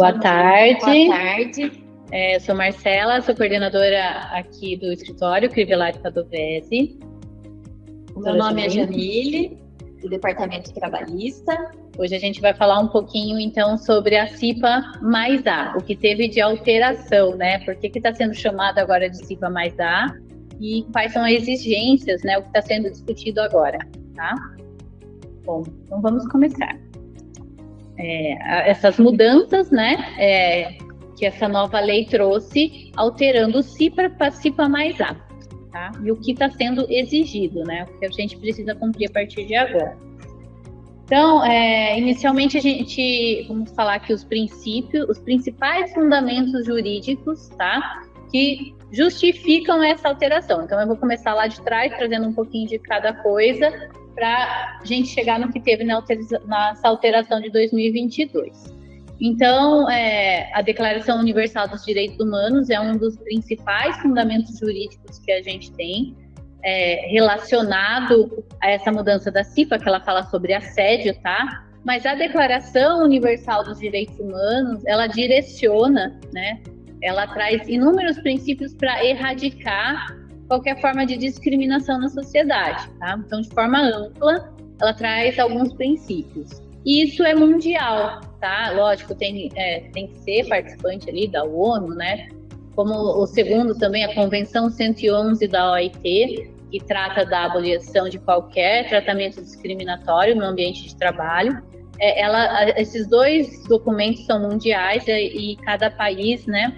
Boa tarde. Boa tarde. Eu sou Marcela, sou coordenadora aqui do escritório Crivellari Padovese. Meu nome é Jamile, do Departamento Trabalhista. Hoje a gente vai falar um pouquinho, então, sobre a CIPA mais A, o que teve de alteração, né? Por que está sendo chamado agora de CIPA mais A e quais são as exigências, né? O que está sendo discutido agora, tá? Bom, então vamos começar. Essas mudanças, né, que essa nova lei trouxe, alterando o CIPA para CIPA mais A, tá? E o que está sendo exigido, né, o que a gente precisa cumprir a partir de agora. Então, inicialmente vamos falar aqui os princípios, os principais fundamentos jurídicos, tá, que justificam essa alteração. Então, eu vou começar lá de trás, trazendo um pouquinho de cada coisa, para a gente chegar no que teve nessa alteração de 2022. Então, a Declaração Universal dos Direitos Humanos é um dos principais fundamentos jurídicos que a gente tem, relacionado a essa mudança da CIPA, que ela fala sobre assédio, tá? Mas a Declaração Universal dos Direitos Humanos, ela direciona, né? Ela traz inúmeros princípios para erradicar qualquer forma de discriminação na sociedade, tá? Então, de forma ampla, ela traz alguns princípios. E isso é mundial, tá? Lógico, tem que ser participante ali da ONU, né? Como o segundo também, a Convenção 111 da OIT, que trata da abolição de qualquer tratamento discriminatório no ambiente de trabalho. Esses dois documentos são mundiais e cada país, né,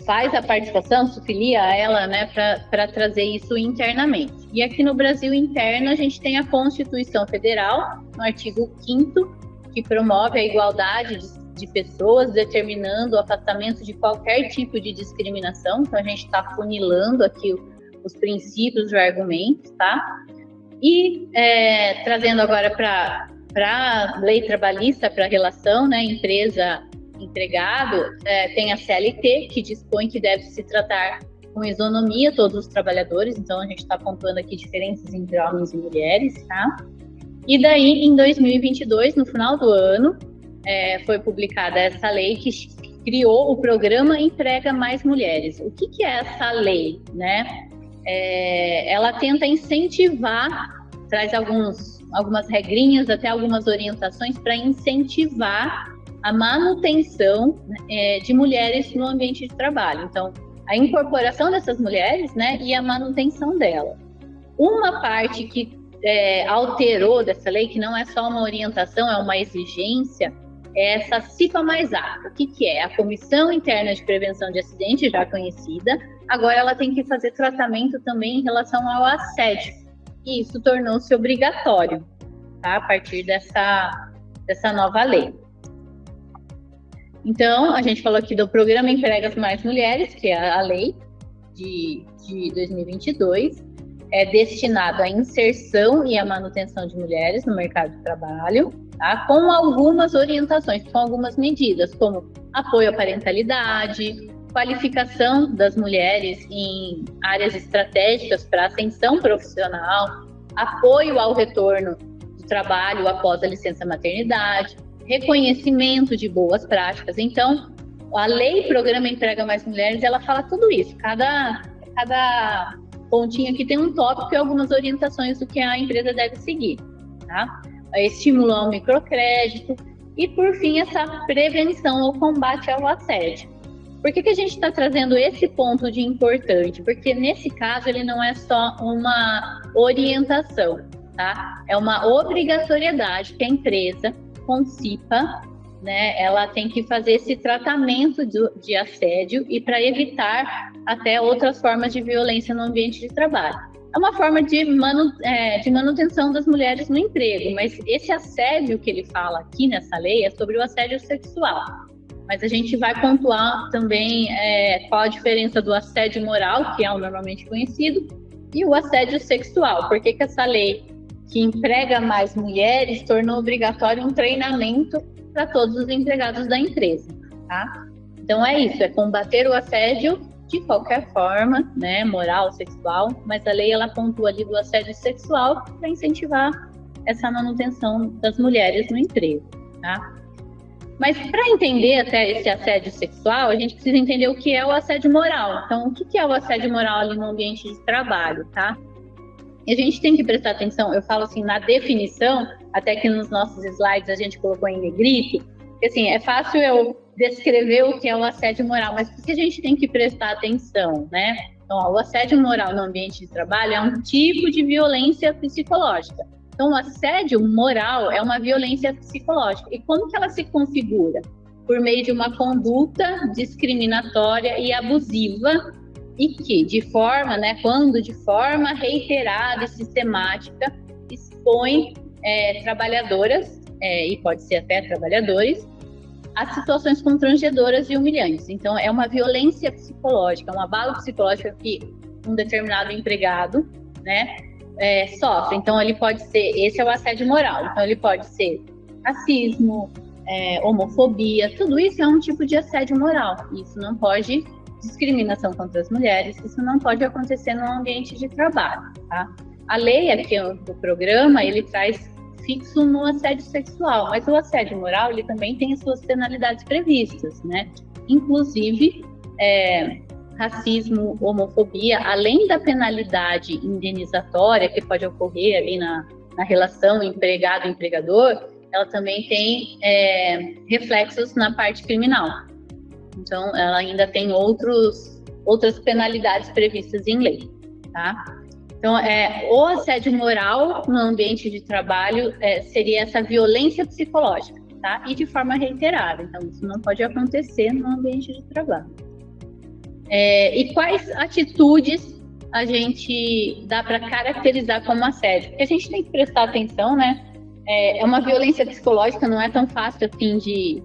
faz a participação, se filia a ela, né, para trazer isso internamente. E aqui no Brasil interno, a gente tem a Constituição Federal, no artigo 5º, que promove a igualdade de pessoas, determinando o afastamento de qualquer tipo de discriminação. Então, a gente está funilando aqui os princípios e argumentos, tá? E trazendo agora para a lei trabalhista, para a relação, né, empresa-empregado, tem a CLT, que dispõe que deve se tratar com isonomia todos os trabalhadores. Então, a gente está pontuando aqui diferenças entre homens e mulheres, tá? E daí, em 2022, no final do ano, foi publicada essa lei que criou o programa Emprega Mais Mulheres. O que é essa lei, né? Ela tenta incentivar, traz algumas regrinhas, até algumas orientações para incentivar a manutenção de mulheres no ambiente de trabalho. Então, a incorporação dessas mulheres, né, e a manutenção dela. Uma parte que alterou dessa lei, que não é só uma orientação, é uma exigência, é essa CIPA mais A. O que é? A Comissão Interna de Prevenção de Acidentes, já conhecida, agora ela tem que fazer tratamento também em relação ao assédio. E isso tornou-se obrigatório, tá, a partir dessa nova lei. Então, a gente falou aqui do Programa Emprega Mais Mulheres, que é a lei de 2022, é destinado à inserção e à manutenção de mulheres no mercado de trabalho, tá? Com algumas orientações, com algumas medidas, como apoio à parentalidade, qualificação das mulheres em áreas estratégicas para ascensão profissional, apoio ao retorno do trabalho após a licença maternidade, reconhecimento de boas práticas. Então, a lei Programa Emprega Mais Mulheres, ela fala tudo isso. Cada pontinho aqui tem um tópico e algumas orientações do que a empresa deve seguir, tá? Estímulo ao microcrédito e, por fim, essa prevenção ou combate ao assédio. Por que a gente está trazendo esse ponto de importante? Porque, nesse caso, ele não é só uma orientação, tá? É uma obrigatoriedade que a empresa, com CIPA, né, ela tem que fazer esse tratamento de assédio e para evitar até outras formas de violência no ambiente de trabalho. É uma forma de manutenção das mulheres no emprego, mas esse assédio que ele fala aqui nessa lei é sobre o assédio sexual. Mas a gente vai pontuar também qual a diferença do assédio moral, que é o normalmente conhecido, e o assédio sexual. Por que essa lei que emprega mais mulheres tornou obrigatório um treinamento para todos os empregados da empresa, tá? Então é isso, é combater o assédio de qualquer forma, né, moral, sexual, mas a lei ela pontua ali do assédio sexual para incentivar essa manutenção das mulheres no emprego, tá? Mas para entender até esse assédio sexual, a gente precisa entender o que é o assédio moral. Então, o que é o assédio moral ali no ambiente de trabalho, tá? E a gente tem que prestar atenção, eu falo assim, na definição, até que nos nossos slides a gente colocou em negrito, porque assim, é fácil eu descrever o que é o assédio moral, mas por que a gente tem que prestar atenção, né? Então, ó, o assédio moral no ambiente de trabalho é um tipo de violência psicológica. Então, o assédio moral é uma violência psicológica. E como que ela se configura? Por meio de uma conduta discriminatória e abusiva e que, quando de forma reiterada e sistemática, expõe trabalhadoras, e pode ser até trabalhadores, a situações constrangedoras e humilhantes. Então, é uma violência psicológica, um abalo psicológico que um determinado empregado, né, sofre. Então, ele pode ser, esse é o assédio moral, então ele pode ser racismo, homofobia, tudo isso é um tipo de assédio moral. Isso não pode, discriminação contra as mulheres, isso não pode acontecer no ambiente de trabalho, tá? A lei aqui do programa, ele traz fixo no assédio sexual, mas o assédio moral, ele também tem as suas penalidades previstas, né? Inclusive, racismo, homofobia, além da penalidade indenizatória que pode ocorrer ali na relação empregado-empregador, ela também tem reflexos na parte criminal. Então, ela ainda tem outras penalidades previstas em lei, tá? Então, o assédio moral no ambiente de trabalho seria essa violência psicológica, tá? E de forma reiterada. Então, isso não pode acontecer no ambiente de trabalho. E quais atitudes a gente dá para caracterizar como assédio? Porque a gente tem que prestar atenção, né? É uma violência psicológica, não é tão fácil assim de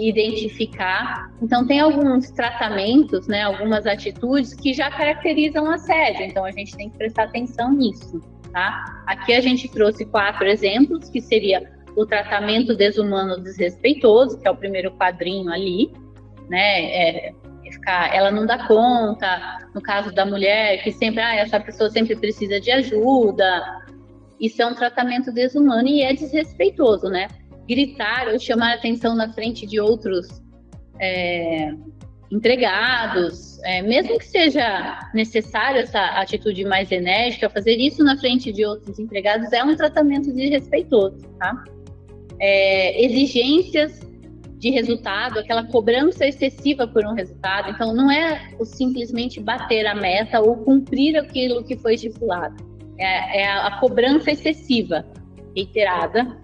identificar. Então, tem alguns tratamentos, né, algumas atitudes que já caracterizam assédio. Então, a gente tem que prestar atenção nisso, tá? Aqui a gente trouxe 4 exemplos, que seria o tratamento desumano desrespeitoso, que é o primeiro quadrinho ali, né? Ela não dá conta, no caso da mulher, que sempre, essa pessoa sempre precisa de ajuda. Isso é um tratamento desumano e é desrespeitoso, né? Gritar ou chamar atenção na frente de outros empregados, mesmo que seja necessário essa atitude mais enérgica, fazer isso na frente de outros empregados é um tratamento desrespeitoso, tá? Exigências de resultado, aquela cobrança excessiva por um resultado. Então, não é o simplesmente bater a meta ou cumprir aquilo que foi estipulado. É a cobrança excessiva, reiterada,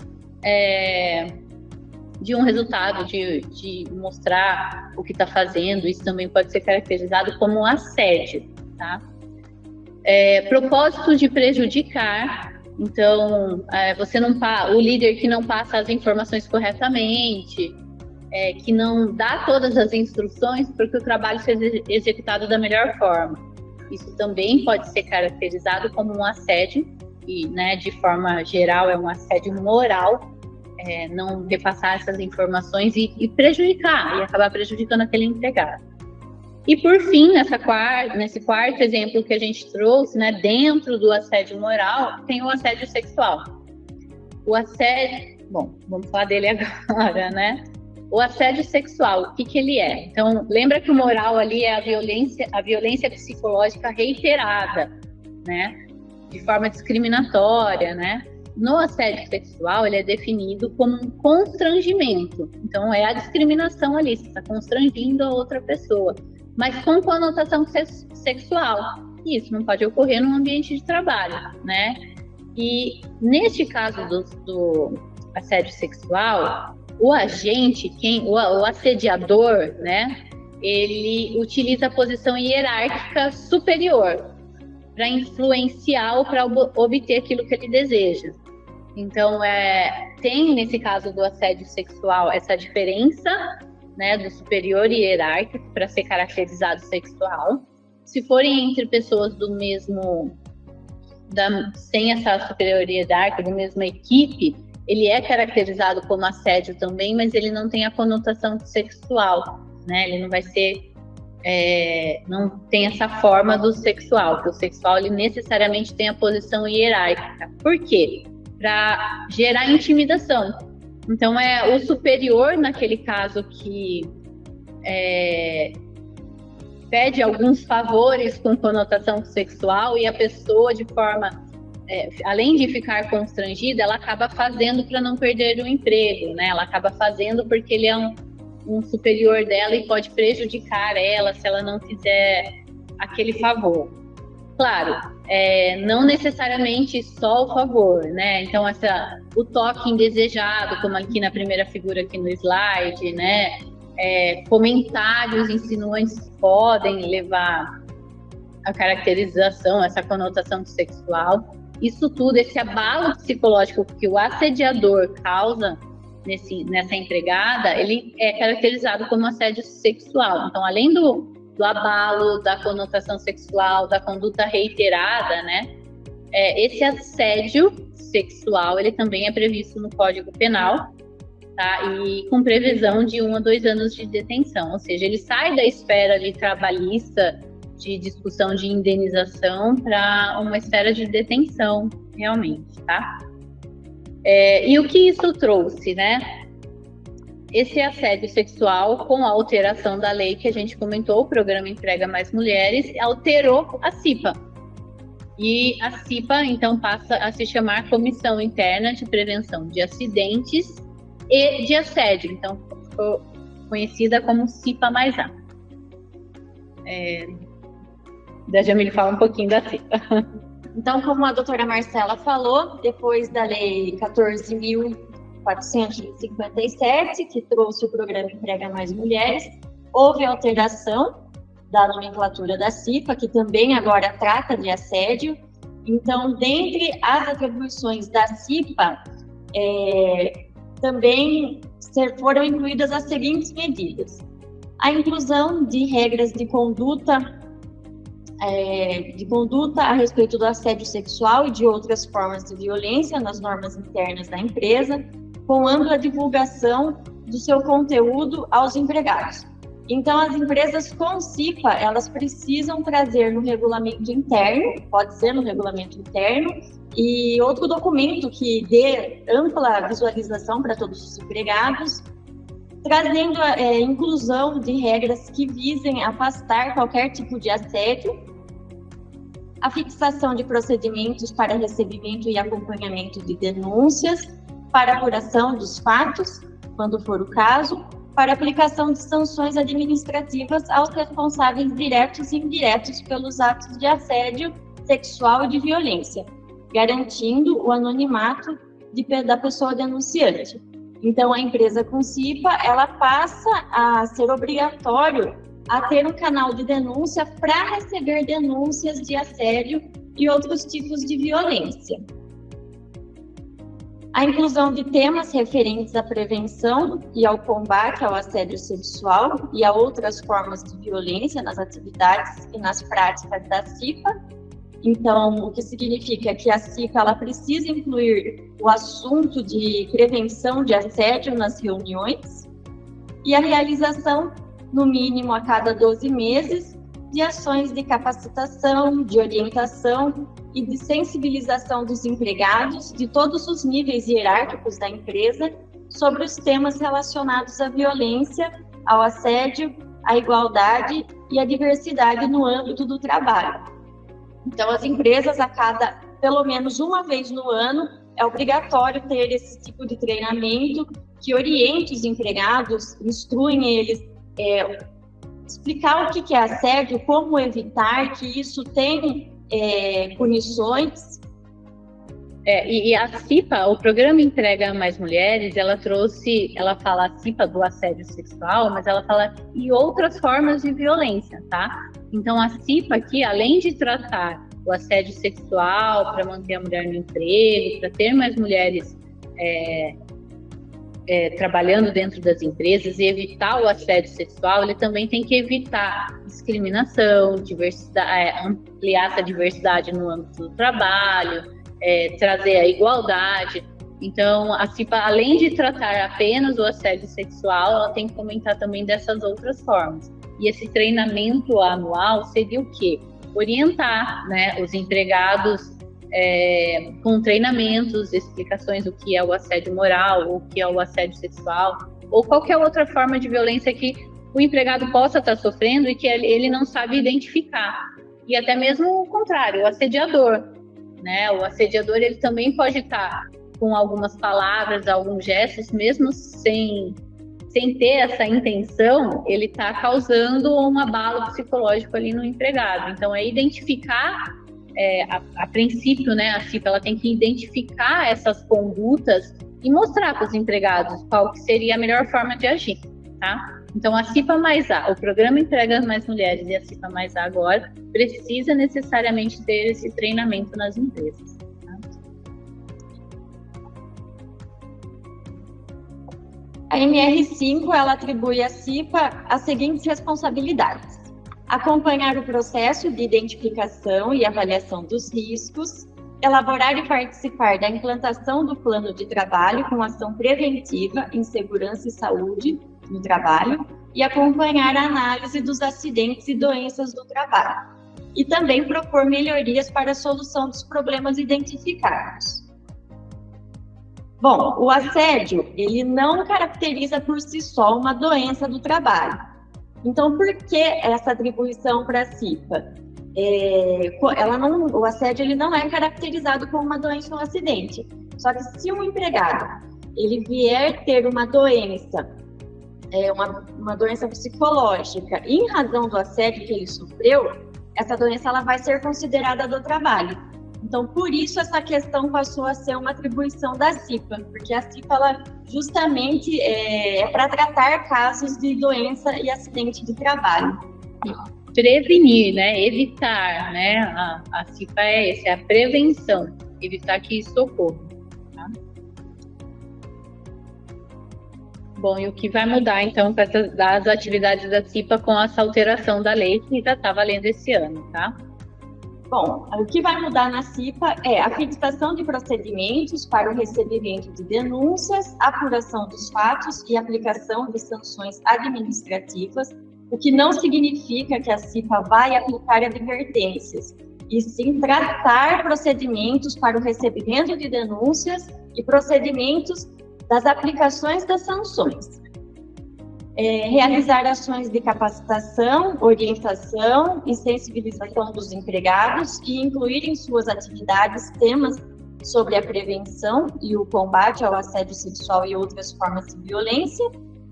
de um resultado, de mostrar o que está fazendo. Isso também pode ser caracterizado como um assédio, tá? Propósito de prejudicar. Então, o líder que não passa as informações corretamente, que não dá todas as instruções para que o trabalho seja executado da melhor forma. Isso também pode ser caracterizado como um assédio, e, né, de forma geral, é um assédio moral, não repassar essas informações e prejudicar, e acabar prejudicando aquele empregado. E, por fim, nesse quarto exemplo que a gente trouxe, né, dentro do assédio moral, tem o assédio sexual. O assédio... Bom, vamos falar dele agora, né? O assédio sexual, o que ele é? Então, lembra que o moral ali é a violência psicológica reiterada, né? De forma discriminatória, né? No assédio sexual, ele é definido como um constrangimento. Então, é a discriminação ali, você está constrangindo a outra pessoa, mas com conotação sexual. Isso não pode ocorrer num ambiente de trabalho, né? E neste caso do assédio sexual, o agente, o assediador, né, ele utiliza a posição hierárquica superior para influenciar ou para obter aquilo que ele deseja. Então, tem nesse caso do assédio sexual essa diferença, né, do superior e hierárquico para ser caracterizado sexual. Se forem entre pessoas do mesmo, sem essa superioridade, da mesma equipe, ele é caracterizado como assédio também, mas ele não tem a conotação sexual, né? Ele não vai ser, não tem essa forma do sexual, porque o sexual ele necessariamente tem a posição hierárquica. Por quê? Para gerar intimidação. Então, é o superior, naquele caso, que pede alguns favores com conotação sexual, e a pessoa, de forma, além de ficar constrangida, ela acaba fazendo para não perder o emprego, né? Ela acaba fazendo porque ele é um superior dela e pode prejudicar ela se ela não fizer aquele favor. Claro, não necessariamente só o favor, né? Então, o toque indesejado, como aqui na primeira figura aqui no slide, né? Comentários insinuantes podem levar a caracterização, essa conotação sexual. Isso tudo, esse abalo psicológico que o assediador causa nessa empregada, ele é caracterizado como assédio sexual. Então, além do abalo, da conotação sexual, da conduta reiterada, né? Esse assédio sexual, ele também é previsto no Código Penal, tá? E com previsão de 1 a 2 anos de detenção. Ou seja, ele sai da esfera ali trabalhista, de discussão de indenização, para uma esfera de detenção, realmente, tá? E o que isso trouxe, né? Esse assédio sexual, com a alteração da lei que a gente comentou, o Programa Emprega Mais Mulheres, alterou a CIPA. E a CIPA, então, passa a se chamar Comissão Interna de Prevenção de Acidentes e de Assédio. Então, ficou conhecida como CIPA mais A. Da Jamile fala um pouquinho da CIPA. Então, como a doutora Marcela falou, depois da Lei 14.457, que trouxe o Programa Emprega Mais Mulheres, houve alteração da nomenclatura da CIPA, que também agora trata de assédio. Então, dentre as atribuições da CIPA, também foram incluídas as seguintes medidas: a inclusão de regras de conduta a respeito do assédio sexual e de outras formas de violência nas normas internas da empresa, com ampla divulgação do seu conteúdo aos empregados. Então, as empresas com CIPA, elas precisam trazer no regulamento interno, pode ser no regulamento interno, e outro documento que dê ampla visualização para todos os empregados, trazendo a inclusão de regras que visem afastar qualquer tipo de assédio, a fixação de procedimentos para recebimento e acompanhamento de denúncias, para apuração dos fatos, quando for o caso, para aplicação de sanções administrativas aos responsáveis diretos e indiretos pelos atos de assédio sexual e de violência, garantindo o anonimato da pessoa denunciante. Então, a empresa com CIPA, ela passa a ser obrigatório a ter um canal de denúncia para receber denúncias de assédio e outros tipos de violência. A inclusão de temas referentes à prevenção e ao combate ao assédio sexual e a outras formas de violência nas atividades e nas práticas da CIPA. Então, o que significa que a CIPA ela precisa incluir o assunto de prevenção de assédio nas reuniões e a realização, no mínimo a cada 12 meses, de ações de capacitação, de orientação e de sensibilização dos empregados de todos os níveis hierárquicos da empresa sobre os temas relacionados à violência, ao assédio, à igualdade e à diversidade no âmbito do trabalho. Então, as empresas, pelo menos uma vez no ano, é obrigatório ter esse tipo de treinamento que oriente os empregados, instruem eles, explicar o que é assédio, como evitar, que isso tem punições. E a CIPA, o Programa Emprega Mais Mulheres, ela fala a CIPA do assédio sexual, mas ela fala e outras formas de violência, tá? Então, a CIPA aqui, além de tratar o assédio sexual para manter a mulher no emprego, para ter mais mulheres trabalhando dentro das empresas e evitar o assédio sexual, ele também tem que evitar discriminação, ampliar essa diversidade no âmbito do trabalho, trazer a igualdade. Então, a CIPA, além de tratar apenas o assédio sexual, ela tem que comentar também dessas outras formas. E esse treinamento anual seria o quê? Orientar, né, os empregados com treinamentos, explicações do que é o assédio moral, o que é o assédio sexual, ou qualquer outra forma de violência que o empregado possa estar sofrendo e que ele não sabe identificar. E até mesmo o contrário, o assediador, né? O assediador, ele também pode estar com algumas palavras, alguns gestos, mesmo sem ter essa intenção, ele está causando um abalo psicológico ali no empregado. Então, é identificar, a princípio, né, a CIPA, ela tem que identificar essas condutas e mostrar para os empregados qual que seria a melhor forma de agir, tá? Então, a CIPA mais A, o Programa Emprega Mais Mulheres e a CIPA mais A agora, precisa necessariamente ter esse treinamento nas empresas. A MR5, ela atribui à CIPA as seguintes responsabilidades: acompanhar o processo de identificação e avaliação dos riscos, elaborar e participar da implantação do plano de trabalho com ação preventiva em segurança e saúde no trabalho e acompanhar a análise dos acidentes e doenças do trabalho. E também propor melhorias para a solução dos problemas identificados. Bom, o assédio, ele não caracteriza por si só uma doença do trabalho. Então, por que essa atribuição para a CIPA? O assédio, ele não é caracterizado como uma doença ou um acidente. Só que se um empregado ele vier ter uma doença, uma doença psicológica, em razão do assédio que ele sofreu, essa doença ela vai ser considerada do trabalho. Então, por isso, essa questão passou a ser uma atribuição da CIPA, porque a CIPA, ela justamente é para tratar casos de doença e acidente de trabalho. Prevenir, né? Evitar, né? A CIPA é a prevenção, evitar que isso ocorra. Tá? Bom, e o que vai mudar, então, das atividades da CIPA com essa alteração da lei que já está valendo esse ano, tá? Bom, o que vai mudar na CIPA é a fixação de procedimentos para o recebimento de denúncias, apuração dos fatos e aplicação de sanções administrativas, o que não significa que a CIPA vai aplicar advertências, e sim tratar procedimentos para o recebimento de denúncias e procedimentos das aplicações das sanções. Realizar ações de capacitação, orientação e sensibilização dos empregados e incluir em suas atividades temas sobre a prevenção e o combate ao assédio sexual e outras formas de violência,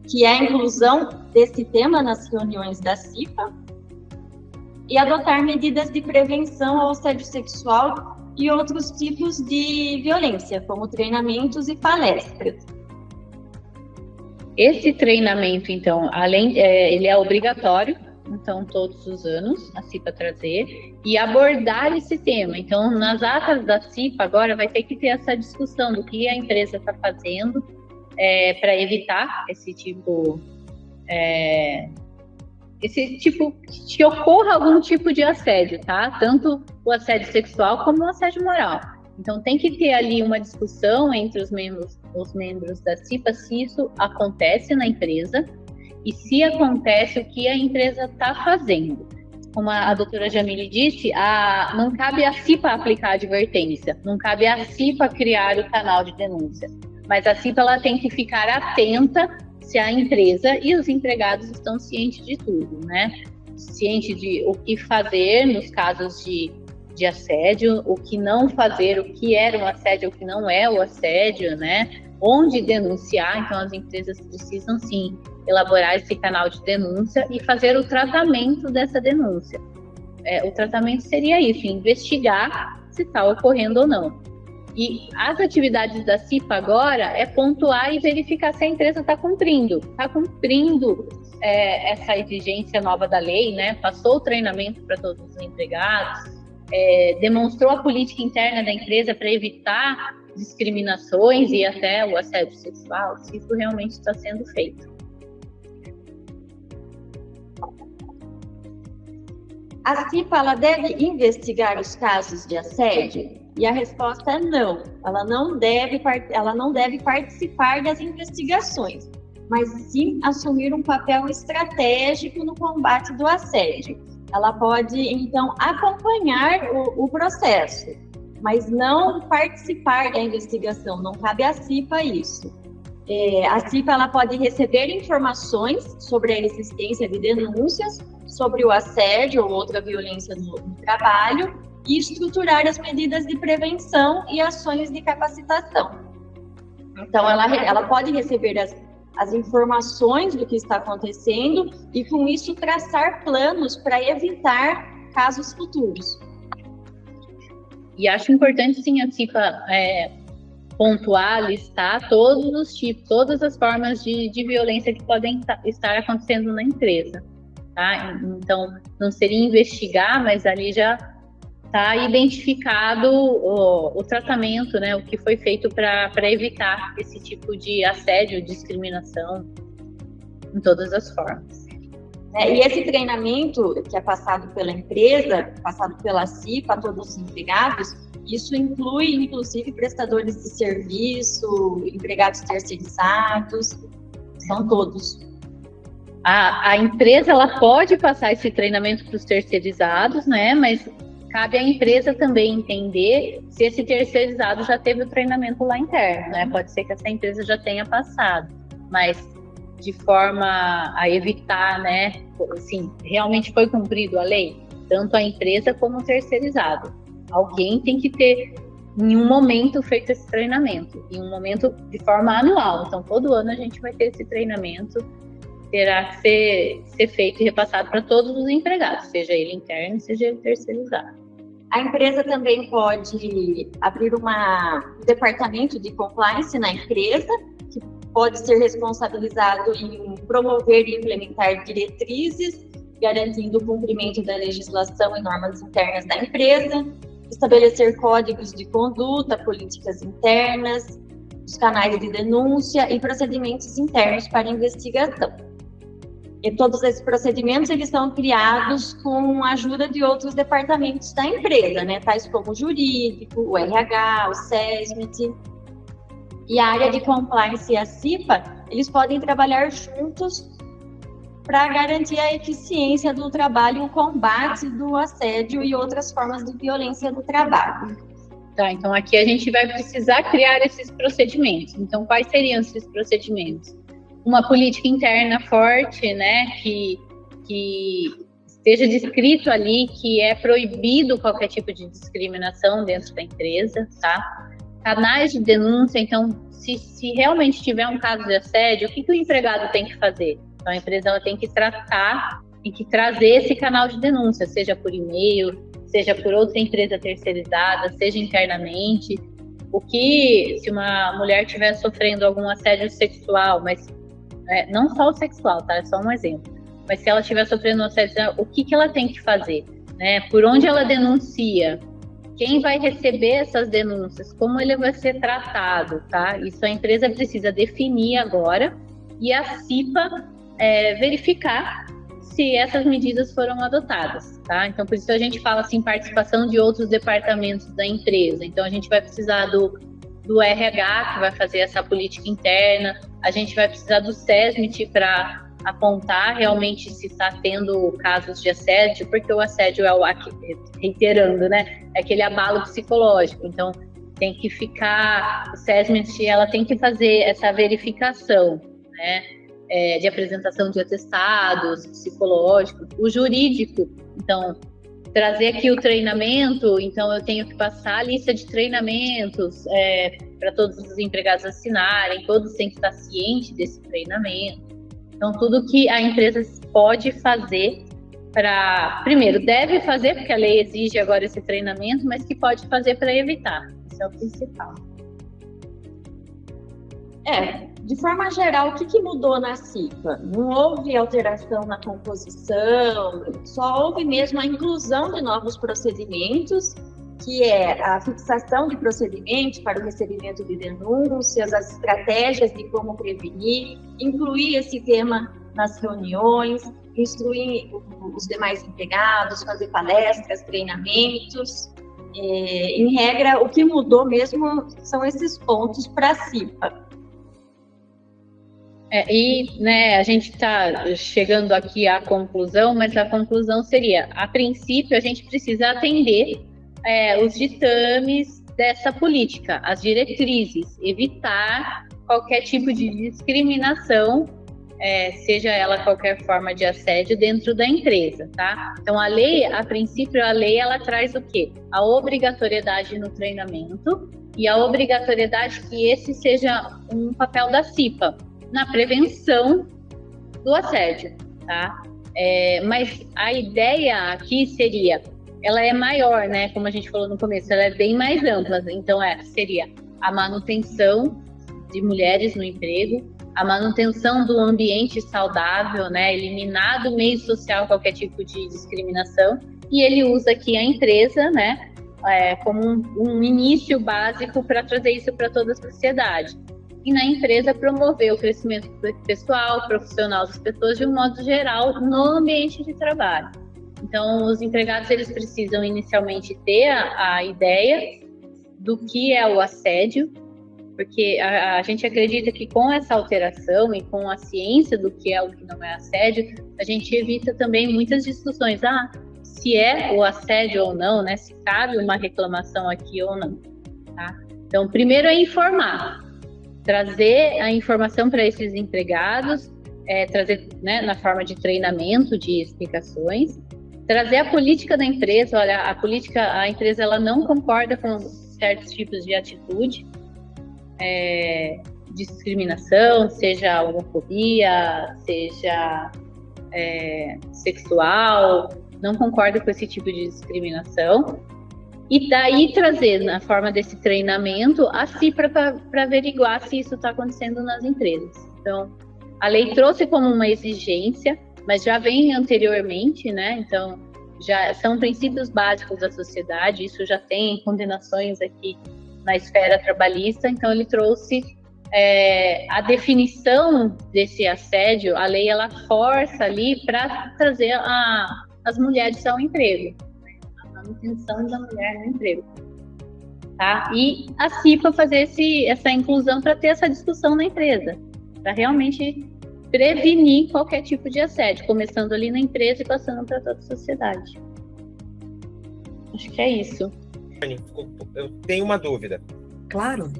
que é a inclusão desse tema nas reuniões da CIPA, e adotar medidas de prevenção ao assédio sexual e outros tipos de violência, como treinamentos e palestras. Esse treinamento, então, ele é obrigatório, então, todos os anos, a CIPA trazer, e abordar esse tema. Então, nas atas da CIPA, agora, vai ter que ter essa discussão do que a empresa está fazendo para evitar esse tipo, que ocorra algum tipo de assédio, tá? Tanto o assédio sexual como o assédio moral. Então, tem que ter ali uma discussão entre os membros da CIPA se isso acontece na empresa e se acontece, o que a empresa está fazendo. Como a doutora Jamile disse, não cabe à CIPA aplicar a advertência, não cabe à CIPA criar o canal de denúncia, mas a CIPA ela tem que ficar atenta se a empresa e os empregados estão cientes de tudo, né? Cientes de o que fazer nos casos de assédio, o que não fazer, o que era um assédio, o que não é o assédio, né? Onde denunciar. Então, as empresas precisam, sim, elaborar esse canal de denúncia e fazer o tratamento dessa denúncia. O tratamento seria isso, investigar se está ocorrendo ou não. E as atividades da CIPA agora é pontuar e verificar se a empresa está cumprindo essa exigência nova da lei, né? Passou o treinamento para todos os empregados, demonstrou a política interna da empresa para evitar discriminações e até o assédio sexual, se isso realmente está sendo feito. A CIPA ela deve investigar os casos de assédio? E a resposta é não. Ela não deve participar das investigações, mas sim assumir um papel estratégico no combate do assédio. Ela pode, então, acompanhar o processo, mas não participar da investigação. Não cabe à CIPA isso. A CIPA ela pode receber informações sobre a existência de denúncias sobre o assédio ou outra violência no trabalho e estruturar as medidas de prevenção e ações de capacitação. Então, ela pode receber as informações do que está acontecendo e, com isso, traçar planos para evitar casos futuros. E acho importante, sim, a CIPA pontuar, listar todos os tipos, todas as formas de violência que podem estar acontecendo na empresa. Tá? Então, não seria investigar, mas ali já está identificado o tratamento, né, o que foi feito para evitar esse tipo de assédio, discriminação, em todas as formas. E esse treinamento que é passado pela empresa, passado pela CIPA a todos os empregados, isso inclui, inclusive, prestadores de serviço, empregados terceirizados, são todos. A empresa ela pode passar esse treinamento para os terceirizados, né? Mas cabe à empresa também entender se esse terceirizado já teve o treinamento lá interno, né? Pode ser que essa empresa já tenha passado, mas de forma a evitar, né? Assim, realmente foi cumprido a lei, tanto a empresa como o terceirizado. Alguém tem que ter, em um momento, feito esse treinamento, em um momento de forma anual. Então, todo ano a gente vai ter esse treinamento. Terá que ser feito e repassado para todos os empregados, seja ele interno, seja ele terceirizado. A empresa também pode abrir um departamento de compliance na empresa, que pode ser responsabilizado em promover e implementar diretrizes, garantindo o cumprimento da legislação e normas internas da empresa, estabelecer códigos de conduta, políticas internas, os canais de denúncia e procedimentos internos para investigação. E todos esses procedimentos eles são criados com a ajuda de outros departamentos da empresa, né? Tais como o jurídico, o RH, o SESMIT. E a área de compliance e a CIPA, eles podem trabalhar juntos para garantir a eficiência do trabalho e o combate do assédio e outras formas de violência no trabalho. Tá, então aqui a gente vai precisar criar esses procedimentos. Então, quais seriam esses procedimentos? Uma política interna forte, né, que esteja descrito ali que é proibido qualquer tipo de discriminação dentro da empresa, tá? Canais de denúncia, então, se realmente tiver um caso de assédio, o que o empregado tem que fazer? Então, a empresa ela tem que tratar, tem que trazer esse canal de denúncia, seja por e-mail, seja por outra empresa terceirizada, seja internamente. Se uma mulher estiver sofrendo algum assédio sexual, mas não só o sexual, tá? É só um exemplo. Mas se ela estiver sofrendo um assédio, o que ela tem que fazer? Né? Por onde ela denuncia? Quem vai receber essas denúncias? Como ele vai ser tratado, tá? Isso a empresa precisa definir agora e a CIPA verificar se essas medidas foram adotadas, tá? Então, por isso a gente fala assim, participação de outros departamentos da empresa. Então, a gente vai precisar do RH, que vai fazer essa política interna, a gente vai precisar do SESMIT para apontar realmente se está tendo casos de assédio, porque o assédio reiterando, né, é aquele abalo psicológico. Então, tem que ficar, o SESMIT, ela tem que fazer essa verificação, né, de apresentação de atestados psicológicos, o jurídico, então, trazer aqui o treinamento, então eu tenho que passar a lista de treinamentos para todos os empregados assinarem, todos têm que estar cientes desse treinamento. Então, tudo que a empresa pode fazer primeiro, deve fazer, porque a lei exige agora esse treinamento, mas que pode fazer para evitar. Isso é o principal. De forma geral, o que mudou na CIPA? Não houve alteração na composição, só houve mesmo a inclusão de novos procedimentos, que é a fixação de procedimentos para o recebimento de denúncias, as estratégias de como prevenir, incluir esse tema nas reuniões, instruir os demais empregados, fazer palestras, treinamentos. Em regra, o que mudou mesmo são esses pontos para a CIPA. A gente está chegando aqui à conclusão, mas a conclusão seria, a princípio, a gente precisa atender os ditames dessa política, as diretrizes, evitar qualquer tipo de discriminação, seja ela qualquer forma de assédio dentro da empresa, tá? Então, a lei, a princípio, ela traz o quê? A obrigatoriedade no treinamento e a obrigatoriedade que esse seja um papel da CIPA na prevenção do assédio, tá? Mas a ideia aqui seria, ela é maior, né? Como a gente falou no começo, ela é bem mais ampla. Então, seria a manutenção de mulheres no emprego, a manutenção do ambiente saudável, né? Eliminar do meio social qualquer tipo de discriminação. E ele usa aqui a empresa, né? Como um início básico para trazer isso para toda a sociedade. E na empresa promover o crescimento pessoal, profissional das pessoas de um modo geral no ambiente de trabalho. Então, os empregados, eles precisam inicialmente ter a ideia do que é o assédio, porque a gente acredita que com essa alteração e com a ciência do que é o que não é assédio, a gente evita também muitas discussões, se é o assédio ou não, né? Se cabe uma reclamação aqui ou não, tá? Então, primeiro é informar, trazer a informação para esses empregados, trazer, né, na forma de treinamento, de explicações, trazer a política da empresa. Olha, a empresa, ela não concorda com certos tipos de atitude, discriminação, seja homofobia, seja sexual, não concorda com esse tipo de discriminação. E daí trazer, na forma desse treinamento, a CIPA para averiguar se isso está acontecendo nas empresas. Então, a lei trouxe como uma exigência, mas já vem anteriormente, né? Então, já são princípios básicos da sociedade, isso já tem condenações aqui na esfera trabalhista. Então, ele trouxe a definição desse assédio. A lei, ela força ali para trazer as mulheres ao emprego, a manutenção da mulher no emprego, tá? E a CIPA fazer essa inclusão para ter essa discussão na empresa, para realmente prevenir qualquer tipo de assédio, começando ali na empresa e passando para toda a sociedade. Acho que é isso. Eu tenho uma dúvida. Claro.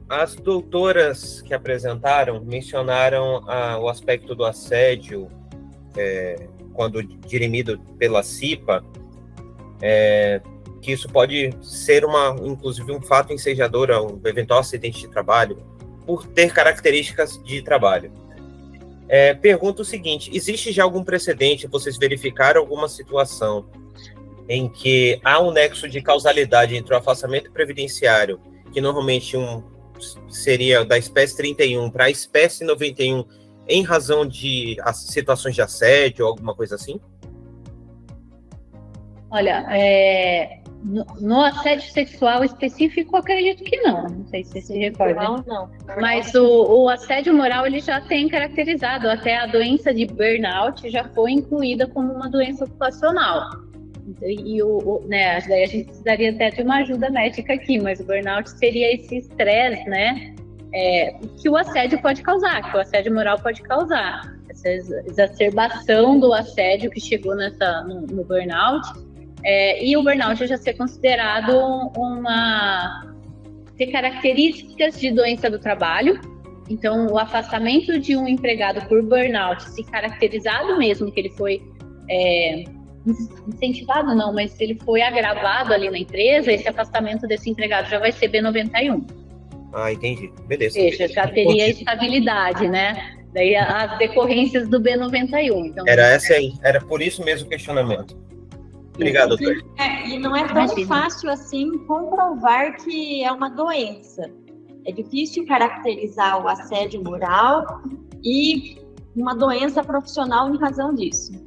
As doutoras que apresentaram mencionaram o aspecto do assédio, quando dirimido pela CIPA, que isso pode ser inclusive um fato ensejador a um eventual acidente de trabalho, por ter características de trabalho. Pergunto o seguinte: existe já algum precedente, vocês verificaram alguma situação em que há um nexo de causalidade entre o afastamento previdenciário, que normalmente seria da espécie 31 para a espécie 91, em razão de situações de assédio ou alguma coisa assim? Olha, no assédio sexual específico, acredito que não sei se você se recorda. Não. Mas o assédio moral, ele já tem caracterizado, até a doença de burnout já foi incluída como uma doença ocupacional. E daí a gente precisaria até de uma ajuda médica aqui, mas o burnout seria esse estresse, né? Que o assédio pode causar, que o assédio moral pode causar. Essa exacerbação do assédio que chegou no burnout. E o burnout já ser considerado ter características de doença do trabalho. Então, o afastamento de um empregado por burnout, se caracterizado mesmo que ele foi incentivado, não, mas se ele foi agravado ali na empresa, esse afastamento desse empregado já vai ser B91. Entendi. Beleza. Ou seja, já teria estabilidade, né? Daí as decorrências do B91. Então, era por isso mesmo o questionamento. Obrigado, doutor. E não é tão fácil assim comprovar que é uma doença. É difícil caracterizar o assédio moral e uma doença profissional em razão disso.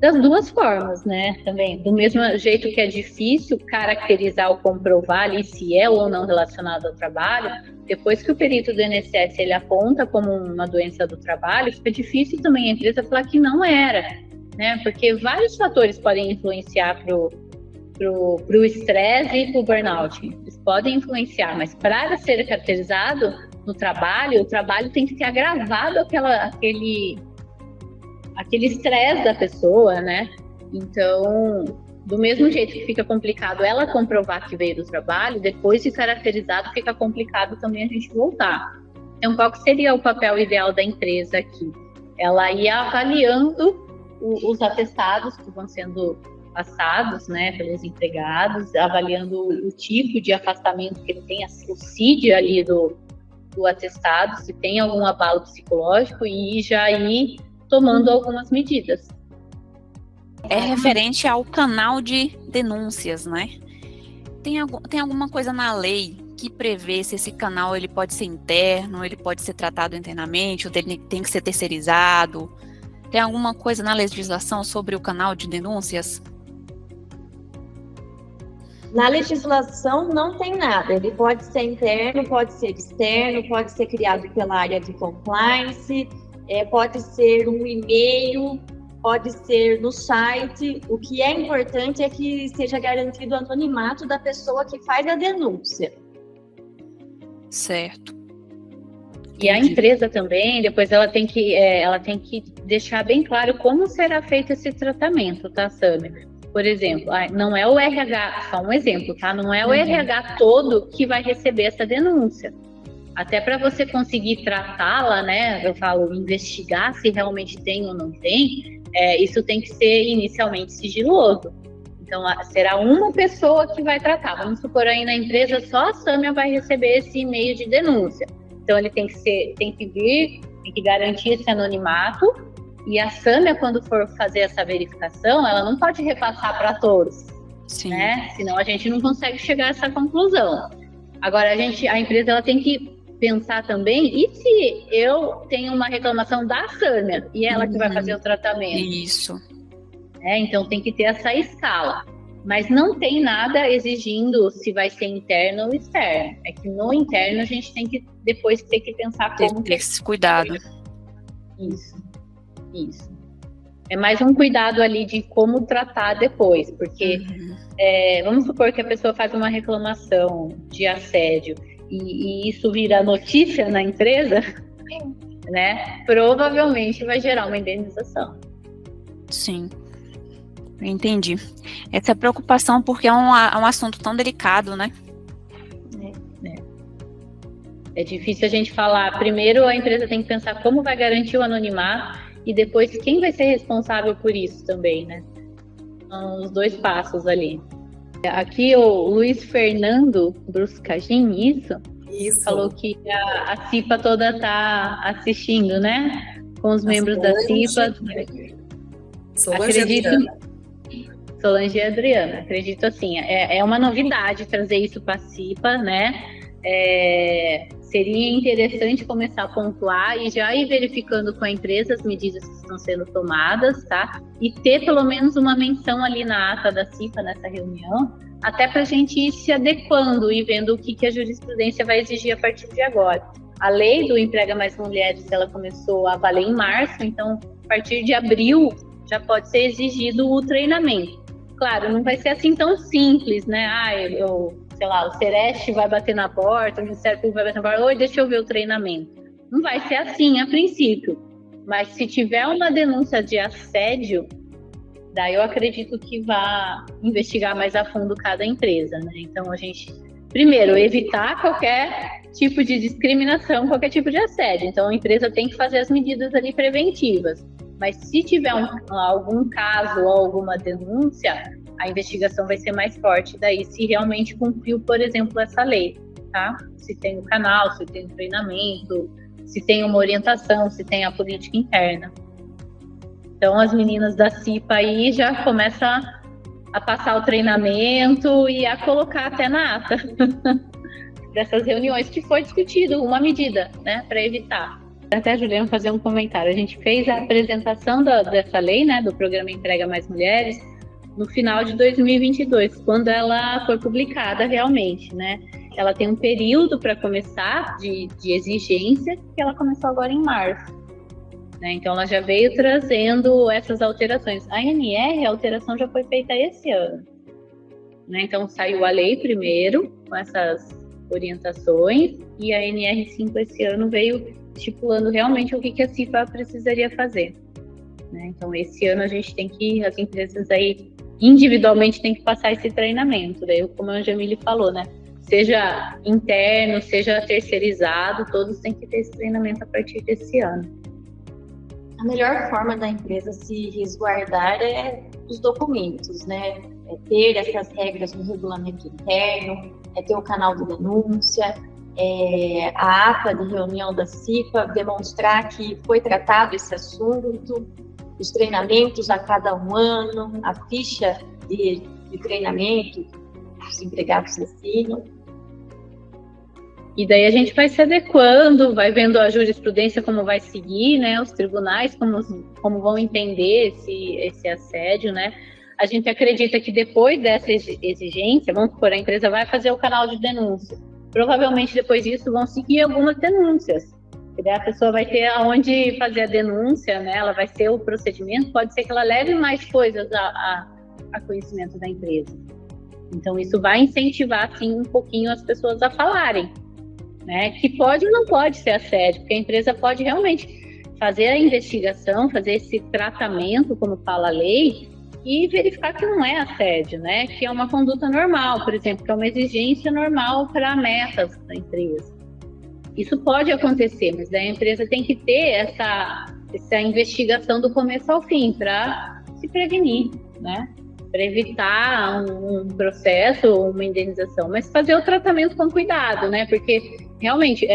Das duas formas, né? Também, do mesmo jeito que é difícil caracterizar ou comprovar ali se é ou não relacionado ao trabalho, depois que o perito do INSS ele aponta como uma doença do trabalho, fica difícil também a empresa falar que não era, né? Porque vários fatores podem influenciar pro estresse e pro burnout. Eles podem influenciar, mas para ser caracterizado no trabalho, o trabalho tem que ter agravado aquele estresse da pessoa, né? Então, Do mesmo jeito que fica complicado ela comprovar que veio do trabalho, depois de caracterizado, fica complicado também a gente voltar. Então, qual que seria o papel ideal da empresa aqui? Ela ia avaliando os atestados que vão sendo passados, né, pelos empregados, avaliando o tipo de afastamento que ele tem, o CID ali do atestado, se tem algum abalo psicológico, e já ir tomando algumas medidas. É referente ao canal de denúncias, né? Tem alguma coisa na lei que prevê se esse canal ele pode ser interno, ele pode ser tratado internamente, ou ele tem que ser terceirizado? Tem alguma coisa na legislação sobre o canal de denúncias? Na legislação não tem nada. Ele pode ser interno, pode ser externo, pode ser criado pela área de compliance, pode ser um e-mail, pode ser no site. O que é importante é que seja garantido o anonimato da pessoa que faz a denúncia. Certo. E a empresa também, depois ela tem que deixar bem claro como será feito esse tratamento, tá, Sâmia? Por exemplo, não é o RH, só um exemplo, tá? Não é o RH todo que vai receber essa denúncia. Até para você conseguir tratá-la, né? Eu falo, investigar se realmente tem ou não tem, isso tem que ser inicialmente sigiloso. Então, será uma pessoa que vai tratar. Vamos supor aí na empresa, só a Sâmia vai receber esse e-mail de denúncia. Então, ele tem que garantir esse anonimato. E a Sâmia, quando for fazer essa verificação, ela não pode repassar para todos. Sim. Né? Senão a gente não consegue chegar a essa conclusão. Agora, a empresa ela tem que pensar também, e se eu tenho uma reclamação da Sâmia e ela que vai fazer o tratamento? Isso. Então tem que ter essa escala. Mas não tem nada exigindo se vai ser interno ou externo. É que no interno a gente tem que depois ter que pensar como... Ter esse cuidado. Isso. É mais um cuidado ali de como tratar depois, porque vamos supor que a pessoa faz uma reclamação de assédio e isso vira notícia na empresa, né? Provavelmente vai gerar uma indenização. Sim, entendi. Essa preocupação porque é um assunto tão delicado, né? É difícil a gente falar. Primeiro a empresa tem que pensar como vai garantir o anonimato e depois quem vai ser responsável por isso também, né? São os dois passos ali. Aqui o Luiz Fernando Bruscagin, isso, falou que a CIPA toda está assistindo, né? Com os membros da CIPA. Solange e Adriana. Acredito assim, é uma novidade trazer isso para a CIPA, né? Seria interessante começar a pontuar e já ir verificando com a empresa as medidas que estão sendo tomadas, tá? E ter pelo menos uma menção ali na ata da CIPA nessa reunião, até para a gente ir se adequando e vendo o que a jurisprudência vai exigir a partir de agora. A lei do Emprega Mais Mulheres, ela começou a valer em março, então a partir de abril já pode ser exigido o treinamento. Claro, não vai ser assim tão simples, né? Sei lá, o Sereste vai bater na porta, o Ministério Público vai bater na porta, deixa eu ver o treinamento. Não vai ser assim a princípio, mas se tiver uma denúncia de assédio, daí eu acredito que vá investigar mais a fundo cada empresa, né? Então a gente, primeiro, evitar qualquer tipo de discriminação, qualquer tipo de assédio. Então a empresa tem que fazer as medidas ali preventivas. Mas se tiver algum caso ou alguma denúncia, a investigação vai ser mais forte daí se realmente cumpriu, por exemplo, essa lei, tá? Se tem o canal, se tem o treinamento, se tem uma orientação, se tem a política interna. Então, as meninas da CIPA aí já começam a passar o treinamento e a colocar até na ata dessas reuniões que foi discutido uma medida, né, para evitar. Até a Juliana fazer um comentário. A gente fez a apresentação dessa lei, né, do programa Emprega Mais Mulheres, no final de 2022, quando ela foi publicada realmente, né? Ela tem um período para começar de exigência, que ela começou agora em março, né? Então ela já veio trazendo essas alterações. A ANR, a alteração já foi feita esse ano, né? Então saiu a lei primeiro, com essas orientações, e a NR5 esse ano veio estipulando realmente o que a CIPA precisaria fazer, né? Então esse ano a gente tem que, as empresas aí individualmente tem que passar esse treinamento. Daí, como a Jamile falou, né? Seja interno, seja terceirizado, todos têm que ter esse treinamento a partir desse ano. A melhor forma da empresa se resguardar é os documentos, né? É ter essas regras no regulamento interno, é ter o canal de denúncia, a ata de reunião da CIPA, demonstrar que foi tratado esse assunto, os treinamentos a cada um ano, a ficha de treinamento que os empregados assinam. E daí a gente vai se adequando, vai vendo a jurisprudência como vai seguir, né? Os tribunais como vão entender esse assédio, né? A gente acredita que depois dessa exigência, vamos supor, a empresa vai fazer o canal de denúncia. Provavelmente depois disso vão seguir algumas denúncias. E daí a pessoa vai ter aonde fazer a denúncia, né? Ela vai ter o procedimento, pode ser que ela leve mais coisas a conhecimento da empresa. Então isso vai incentivar, sim, um pouquinho as pessoas a falarem, né? Que pode ou não pode ser assédio, porque a empresa pode realmente fazer a investigação, fazer esse tratamento, como fala a lei, e verificar que não é assédio, né? Que é uma conduta normal, por exemplo, que é uma exigência normal para metas da empresa. Isso pode acontecer, mas daí a empresa tem que ter essa investigação do começo ao fim para se prevenir, né? Para evitar um processo, uma indenização, mas fazer o tratamento com cuidado, né? Porque realmente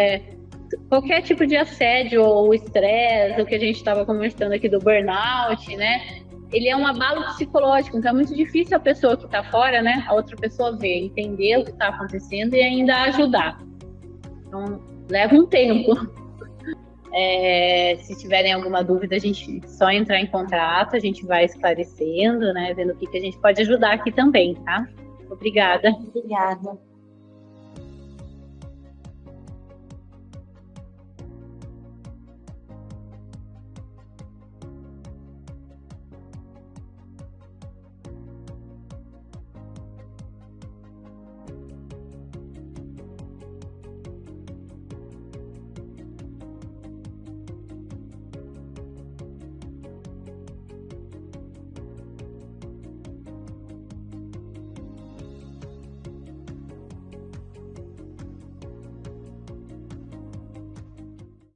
qualquer tipo de assédio ou estresse, o que a gente estava conversando aqui do burnout, né? Ele é um abalo psicológico, então é muito difícil a pessoa que está fora, né? A outra pessoa ver, entender o que está acontecendo e ainda ajudar. Então leva um tempo. Se tiverem alguma dúvida, a gente só entrar em contato, a gente vai esclarecendo, né? Vendo o que a gente pode ajudar aqui também, tá? Obrigada. Obrigada.